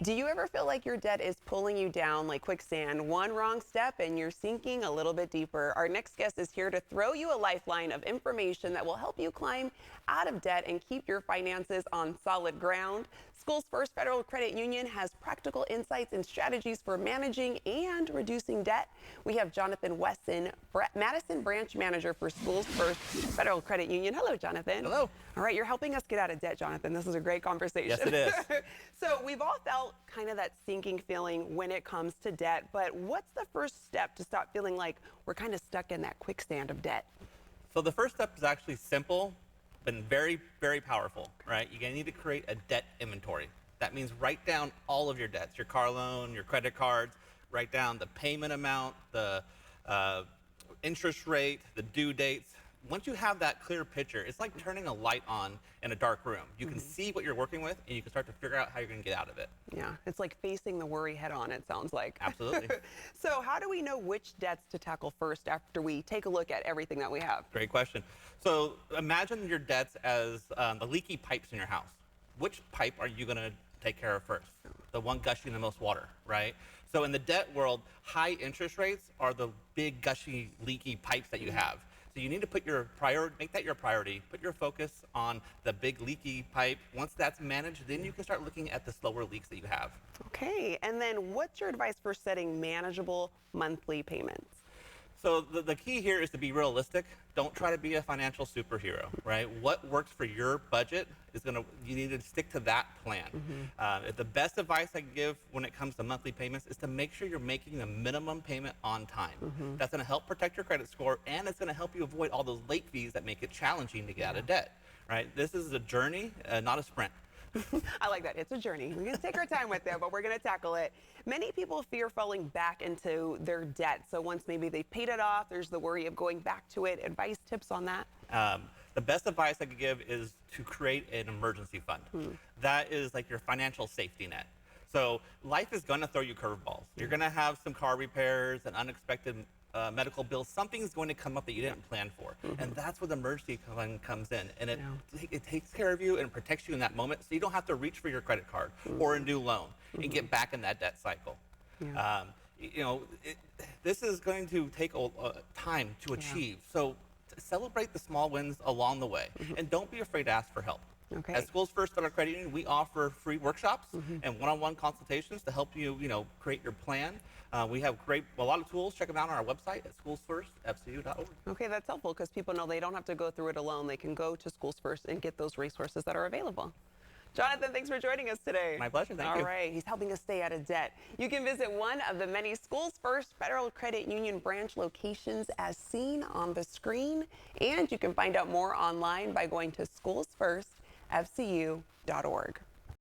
Do you ever feel like your debt is pulling you down like quicksand? One wrong step and you're sinking a little bit deeper. Our next guest is here to throw you a lifeline of information that will help you climb out of debt and keep your finances on solid ground. Schoolsfirst Federal Credit Union has practical insights and strategies for managing and reducing debt. We have Jonathan Wesson, Madison Branch Manager for Schoolsfirst Federal Credit Union. Hello, Jonathan. Hello. All right, you're helping us get out of debt, Jonathan. This is a great conversation. Yes, it is. So we've all felt kind of that sinking feeling when it comes to debt, but what's the first step to stop feeling like we're kind of stuck in that quicksand of debt? So the first step is actually simple, but very, very powerful, right? You're gonna need to create a debt inventory. That means write down all of your debts, your car loan, your credit cards, write down the payment amount, the interest rate, the due dates. Once you have that clear picture, it's like turning a light on in a dark room. You can see what you're working with, and you can start to figure out how you're going to get out of it. Yeah, it's like facing the worry head on, it sounds like. Absolutely. So how do we know which debts to tackle first after we take a look at everything that we have? Great question. So imagine your debts as the leaky pipes in your house. Which pipe are you going to take care of first? The one gushing the most water, right? So in the debt world, high interest rates are the big gushy, leaky pipes that you have. So you need to put your priority, make that your priority, put your focus on the big leaky pipe. Once that's managed, then you can start looking at the slower leaks that you have. Okay, and then what's your advice for setting manageable monthly payments? So the key here is to be realistic. Don't try to be a financial superhero, right? What works for your budget is you need to stick to that plan. The best advice I can give when it comes to monthly payments is to make sure you're making the minimum payment on time. That's gonna help protect your credit score, and it's gonna help you avoid all those late fees that make it challenging to get out of debt, right? This is a journey, not a sprint. I like that. It's a journey. We're going to take our time with it, but we're going to tackle it. Many people fear falling back into their debt. So once maybe they've paid it off, there's the worry of going back to it. Advice, tips on that? The best advice I could give is to create an emergency fund. That is like your financial safety net. So life is going to throw you curveballs. You're going to have some car repairs and unexpected medical bills. Something's going to come up that you didn't plan for. And that's where the emergency fund comes in. And it takes care of you and protects you in that moment, so you don't have to reach for your credit card or a new loan and get back in that debt cycle. This is going to take time to achieve. So celebrate the small wins along the way. And don't be afraid to ask for help. Okay. At Schoolsfirst Federal Credit Union, we offer free workshops and one-on-one consultations to help you, create your plan. We have a lot of tools. Check them out on our website at schoolsfirstfcu.org. Okay, that's helpful because people know they don't have to go through it alone. They can go to Schoolsfirst and get those resources that are available. Jonathan, thanks for joining us today. My pleasure. Thank you. All right, he's helping us stay out of debt. You can visit one of the many Schoolsfirst Federal Credit Union branch locations as seen on the screen, and you can find out more online by going to schoolsfirstfcu.org.